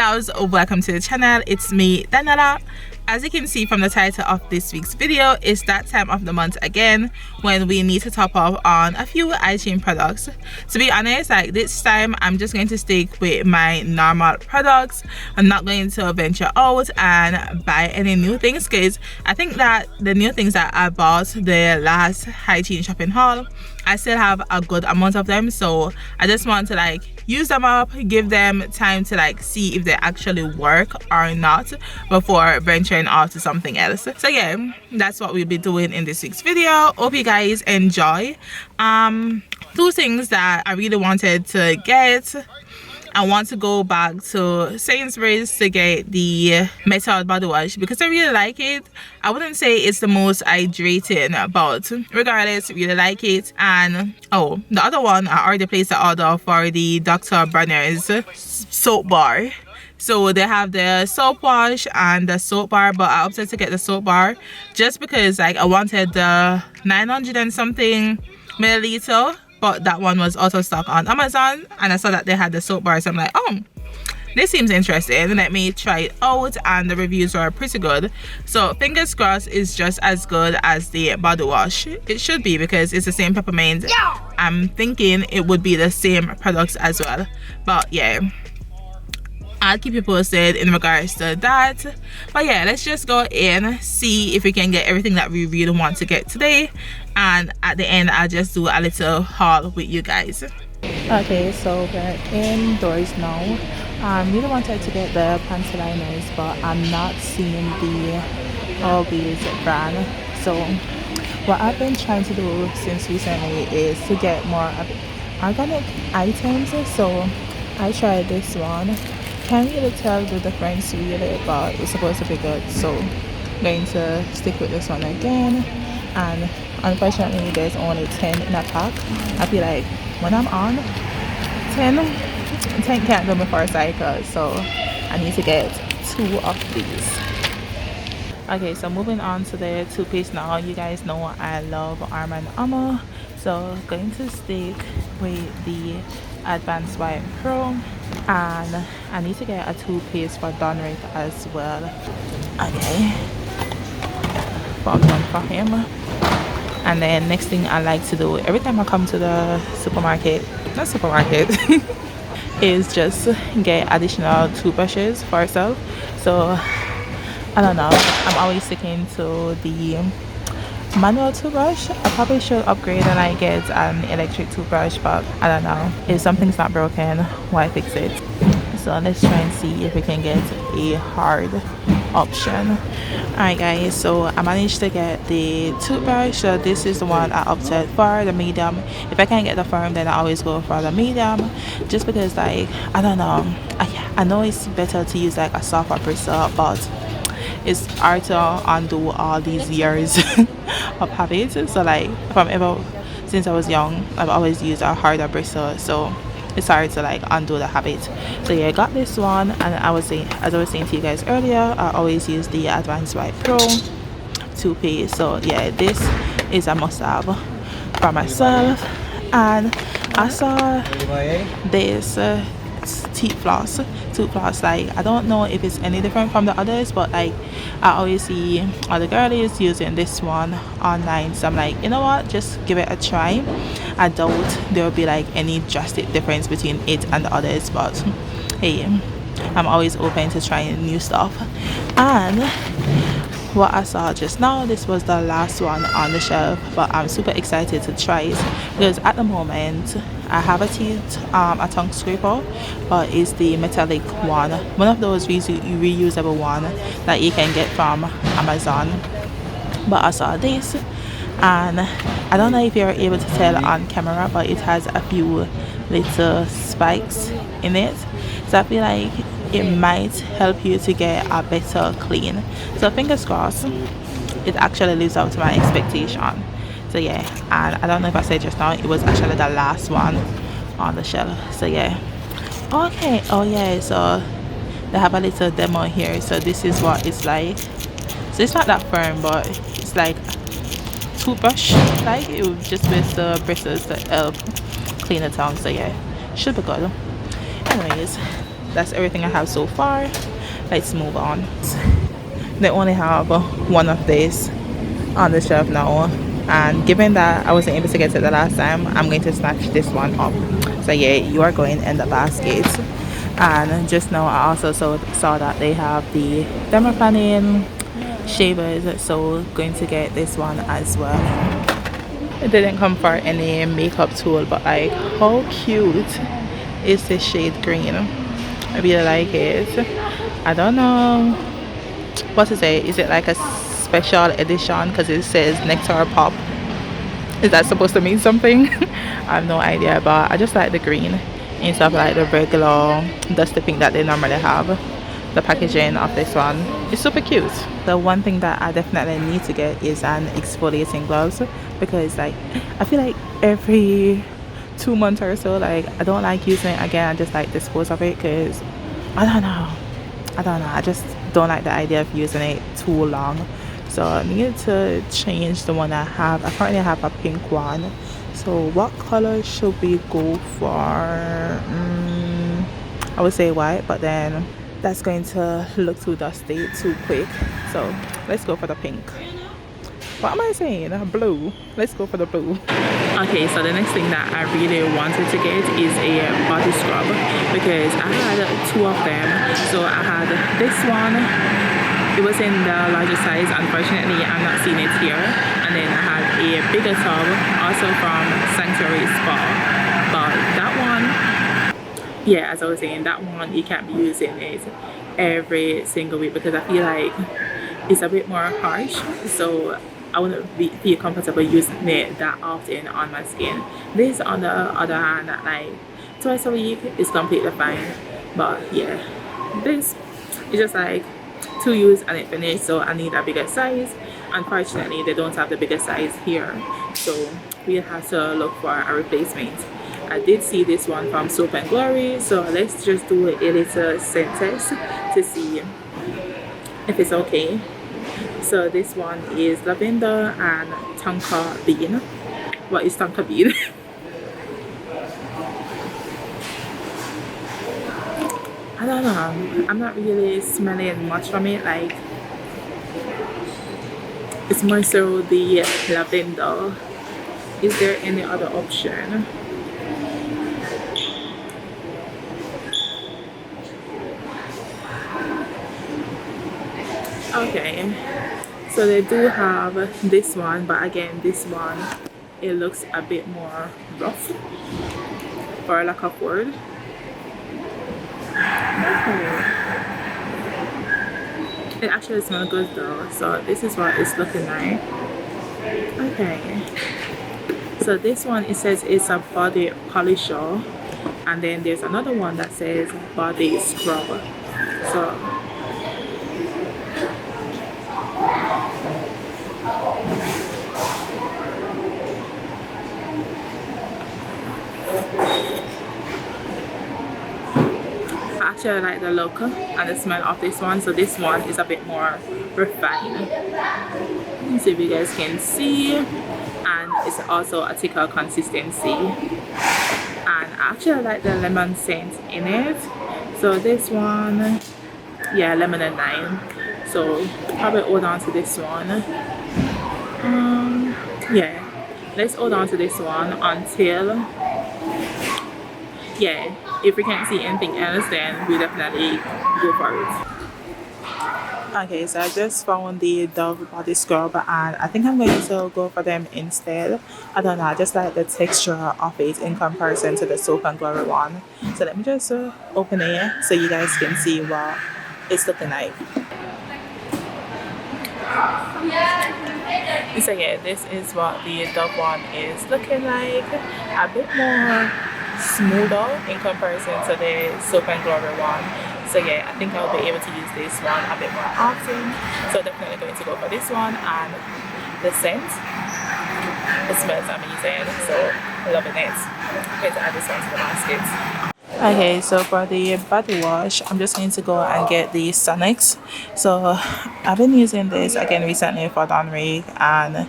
loves, welcome to the channel. It's me, Daniela. As you can see from the title of this week's video, it's that time of the month again when we need to top up on a few hygiene products. To be honest, like this time I'm just going to stick with my normal products. I'm not going to venture out and buy any new things because I think that the new things that I bought the last hygiene shopping haul, I still have a good amount of them, so I just want to like use them up, give them time to like see if they actually work or not before venturing off to something else. So yeah, that's what we'll be doing in this week's video. Hope you guys enjoy. Two things that I really wanted to get. I want to go back to Sainsbury's to get the Method body wash because I really like it. I wouldn't say it's the most hydrating, but regardless, really like it. And oh, the other one, I already placed the order for the Dr. Bronner's soap bar. So they have the soap wash and the soap bar, but I opted to get the soap bar just because like I wanted the 900 and something milliliter. But that one was also stock on Amazon and I saw that they had the soap bar, so I'm like, oh, this seems interesting, let me try it out. And the reviews were pretty good, so fingers crossed it's just as good as the body wash. It should be because it's the same peppermint. I'm thinking it would be the same products as well, but yeah, I'll keep you posted in regards to that. But yeah, let's just go in, see if we can get everything that we really want to get today, and at the end I'll just do a little haul with you guys. Okay, so we're indoors now. I really wanted to get the panty liners, but I'm not seeing the Always brand. So what I've been trying to do since recently is to get more organic items. So I tried this one. Can't really tell the difference really, but it's supposed to be good, so I'm going to stick with this one again. And unfortunately there's only 10 in a pack. I feel like when I'm on 10 can't do me for a cycle, so I need to get 2 of these. Okay, so moving on to the toothpaste now. You guys know I love Arm & Hammer, so going to stick with the Advanced White Pro, and I need to get a toothpaste for Donrick as well. Okay, bought one for him. And then next thing I like to do every time I come to the supermarket, not supermarket, is just get additional toothbrushes for ourselves. So I don't know, I'm always sticking to the manual toothbrush. I probably should upgrade and I get an electric toothbrush, but I don't know, if something's not broken, why fix it? So let's try and see if we can get a hard option. Alright guys, so I managed to get the toothbrush. So this is the one I opted for, the medium. If I can't get the firm, then I always go for the medium, just because like I don't know, I know it's better to use like a softer bristle, but it's hard to undo all these years of habits. So like since I was young, I've always used a harder bristle, so it's hard to like undo the habit. So yeah, I got this one, and as I was saying to you guys earlier, I always use the Advanced White Pro toothpaste. So yeah, this is a must-have for myself. And I saw this tooth floss, like I don't know if it's any different from the others, but like I always see other girlies using this one online, so I'm like, you know what, just give it a try. I doubt there will be like any drastic difference between it and the others, but hey, I'm always open to trying new stuff. And what I saw just now, this was the last one on the shelf, but I'm super excited to try it because at the moment I have a tongue scraper, but it's the metallic one of those reusable one that you can get from Amazon. But I saw this, and I don't know if you're able to tell on camera, but it has a few little spikes in it, so I feel like it might help you to get a better clean. So fingers crossed it actually lives up to my expectation. So yeah, and I don't know if I said just now, it was actually the last one on the shelf. So yeah, okay, oh yeah, so they have a little demo here. So this is what it's like. So it's not that firm, but it's like toothbrush, like it would just with the bristles to help clean the tongue. So yeah, should be good. Anyways, that's everything I have so far. Let's move on. They only have one of these on the shelf now, and given that I wasn't able to get it the last time, I'm going to snatch this one up. So yeah, you are going in the basket. And just now I also saw that they have the dermaplaning shavers, so going to get this one as well. It didn't come for any makeup tool, but like, how cute is this shade green? I really like it. I don't know what to say. Is it like a special edition because it says nectar pop? Is that supposed to mean something? I have no idea, but I just like the green instead of like the regular dusty pink that they normally have. The packaging of this one is super cute. The one thing that I definitely need to get is an exfoliating gloves, because like I feel like every 2 months or so, like I don't like using it again. I just like dispose of it because I don't know. I just don't like the idea of using it too long. So I need to change the one I have. I currently have a pink one. So what color should we go for? I would say white, but then that's going to look too dusty too quick. So let's go for the pink. What am I saying? Blue. Let's go for the blue. Okay, so the next thing that I really wanted to get is a body scrub, because I had two of them. So I had this one. It was in the larger size. Unfortunately, I'm not seeing it here. And then I had a bigger tub, also from Sanctuary Spa. But that one, yeah, as I was saying, that one you can't be using it every single week because I feel like it's a bit more harsh. So I wouldn't feel comfortable using it that often on my skin. This, on the other hand, like twice a week is completely fine. But yeah, this is just like 2 use and it finished. So I need a bigger size. Unfortunately, they don't have the bigger size here, so we have to look for a replacement. I did see this one from Soap and Glory, so let's just do a little scent test to see if it's okay. So this one is lavender and tonka bean. What is tonka bean? I don't know. I'm not really smelling much from it. Like, it's more so the lavender. Is there any other option? Okay, so they do have this one, but again, this one, it looks a bit more rough, for lack of word. Okay. It actually smells good though, so this is what it's looking like. Okay, so this one, it says it's a body polisher, and then there's another one that says body scrub. So I actually like the look and the smell of this one. So this one is a bit more refined. So if you guys can see, and it's also a thicker consistency. And I actually like the lemon scent in it. So this one, yeah, lemon and lime. So probably hold on to this one. Yeah, let's hold on to this one until, yeah, if we can't see anything else, then we definitely go for it. Okay, so I just found the Dove body scrub, and I think I'm going to go for them instead. I don't know, I just like the texture of it in comparison to the Soap and Glory one. So let me just open it so you guys can see what it's looking like. So yeah, this is what the Dove one is looking like. A bit more smoother in comparison to the Soap and Glory one. So yeah, I think I'll be able to use this one a bit more often. So definitely going to go for this one. And the scent, it smells amazing, so loving it. Okay, to add this one to the basket. Okay, so for the body wash, I'm just going to go and get the Sonics. So I've been using this again recently for Dawn Rig and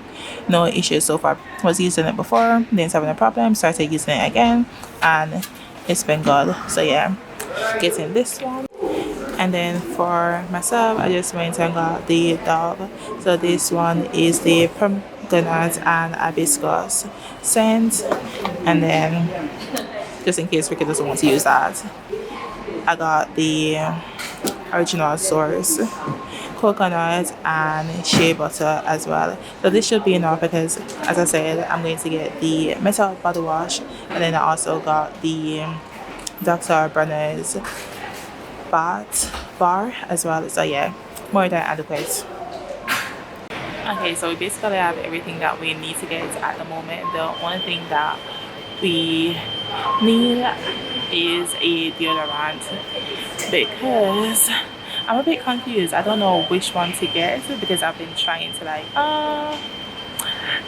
no issues so far. I was using it before, didn't have any problem, started using it again, and it's been good. So yeah, getting this one. And then for myself, I just went and got the Dove. So this one is the pomegranate and hibiscus scent. And then just in case Ricky doesn't want to use that, I got the original source coconut and shea butter as well. So this should be enough because, as I said, I'm going to get the Metal body wash, and then I also got the Dr. Brenner's bath bar as well. So yeah, more than adequate. Okay, so we basically have everything that we need to get at the moment. The only thing that we need is a deodorant because I'm a bit confused. I don't know which one to get because I've been trying to like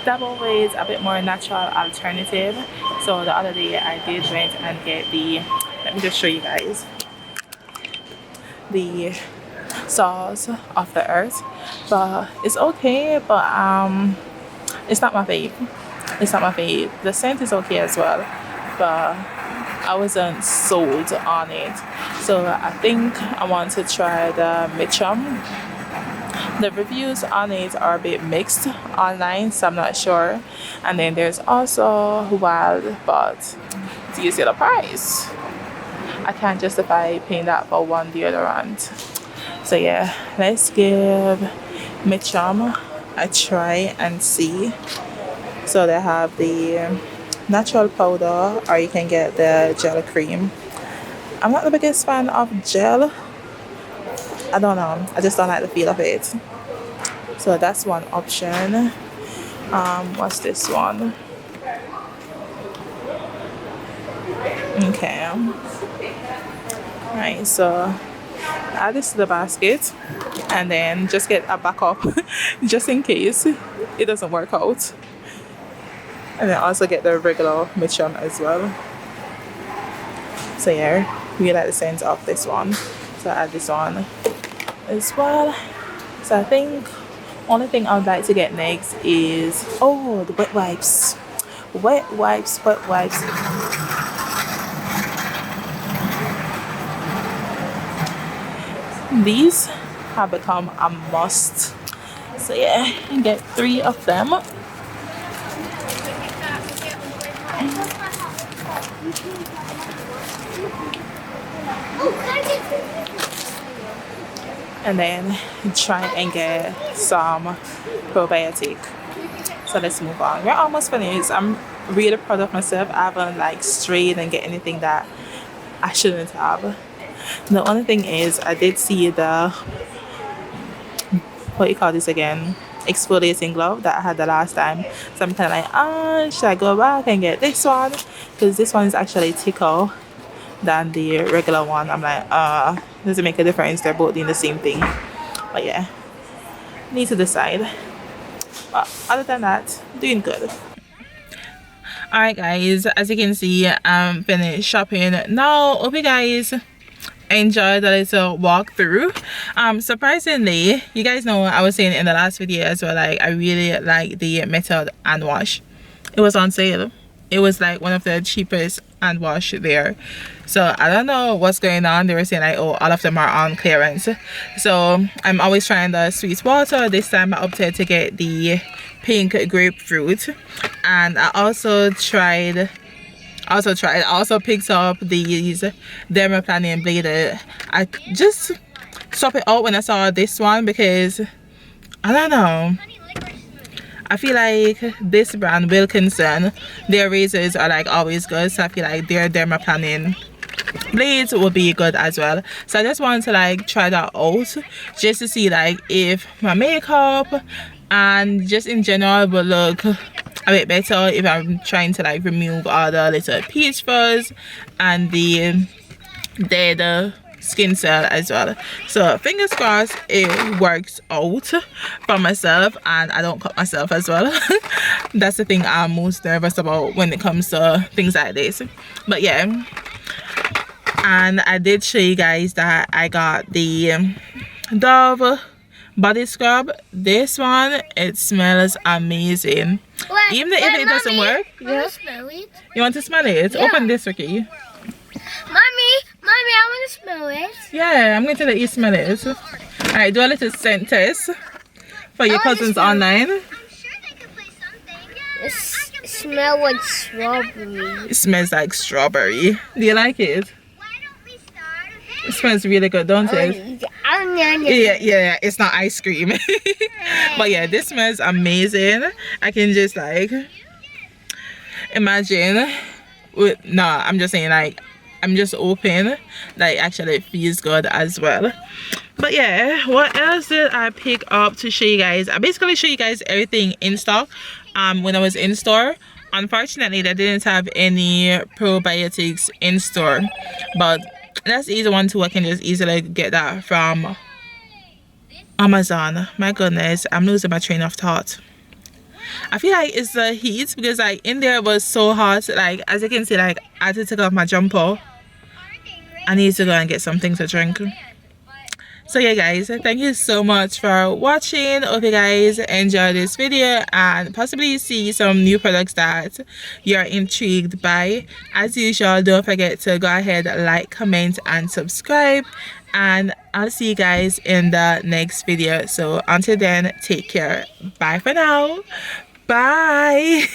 double with a bit more natural alternative. So the other day I did went and get the, let me just show you guys, the sauce of the earth, but it's okay, but it's not my fave. It's not my fave. The scent is okay as well, but I wasn't sold on it. So I think I want to try the Mitchum. The reviews on it are a bit mixed online, so I'm not sure. And then there's also Wild, but do you see the price? I can't justify paying that for one deodorant. So yeah, let's give Mitchum a try and see. So they have the natural powder, or you can get the gel cream. I'm not the biggest fan of gel. I don't know, I just don't like the feel of it. So that's one option. What's this one? Okay, right, so add this to the basket and then just get a backup just in case it doesn't work out. And then also get the regular Mitchum as well. So yeah, we like the scent of this one, so add this one as well. So I think only thing I would like to get next is the wet wipes. Wet wipes. These have become a must. So yeah, get 3 of them. And then try and get some probiotic. So let's move on. We're almost finished. I'm really proud of myself. I haven't like strayed and get anything that I shouldn't have. The only thing is I did see the, what you call this again, exfoliating glove that I had the last time. So I'm kind of like, should I go back and get this one? Because this one is actually thicker than the regular one. I'm like, does it make a difference? They're both doing the same thing. But yeah, need to decide. But other than that, doing good. Alright guys, as you can see, I'm finished shopping now. Hope you guys enjoyed the little walkthrough. Surprisingly, you guys know I was saying in the last video as well, like I really like the Method hand wash. It was on sale. It was like one of the cheapest hand wash there. So I don't know what's going on. They were saying like, oh, all of them are on clearance. So I'm always trying the sweet water. This time I opted to get the pink grapefruit, and I also picked up these dermaplaning bladed. I just swapped it out when I saw this one because I don't know, I feel like this brand Wilkinson, their razors are like always good, so I feel like their dermaplaning blades will be good as well. So I just wanted to like try that out just to see like if my makeup and just in general will look a bit better if I'm trying to like remove all the little peach fuzz and the dead skin cell as well. So fingers crossed it works out for myself and I don't cut myself as well. That's the thing I'm most nervous about when it comes to things like this. But yeah, and I did show you guys that I got the Dove body scrub. This one, it smells amazing. Even if it doesn't work. Yeah. Smell it. You want to smell it? Yeah. Open this, Ricky. Mommy, I want to smell it. Yeah, I'm going to let you smell it. Alright, do a little scent test for your cousins online. I'm sure they could play something. It smells like strawberry. It smells like strawberry. Do you like it? It smells really good, don't it? Yeah, it's not ice cream. But yeah, this smells amazing. I can just like imagine I'm just saying, like, I'm just open, like, actually it feels good as well. But yeah, what else did I pick up to show you guys? I basically show you guys everything in stock when I was in store. Unfortunately, they didn't have any probiotics in store, but that's easy one too. I can just easily get that from Amazon. My goodness, I'm losing my train of thought. I feel like it's the heat, because like in there it was so hot. Like, as you can see, like, I had to take off my jumper. I need to go and get something to drink. So yeah guys, thank you so much for watching. Hope you guys enjoy this video and possibly see some new products that you're intrigued by. As usual, don't forget to go ahead, like, comment and subscribe, and I'll see you guys in the next video. So until then, take care. Bye for now. Bye.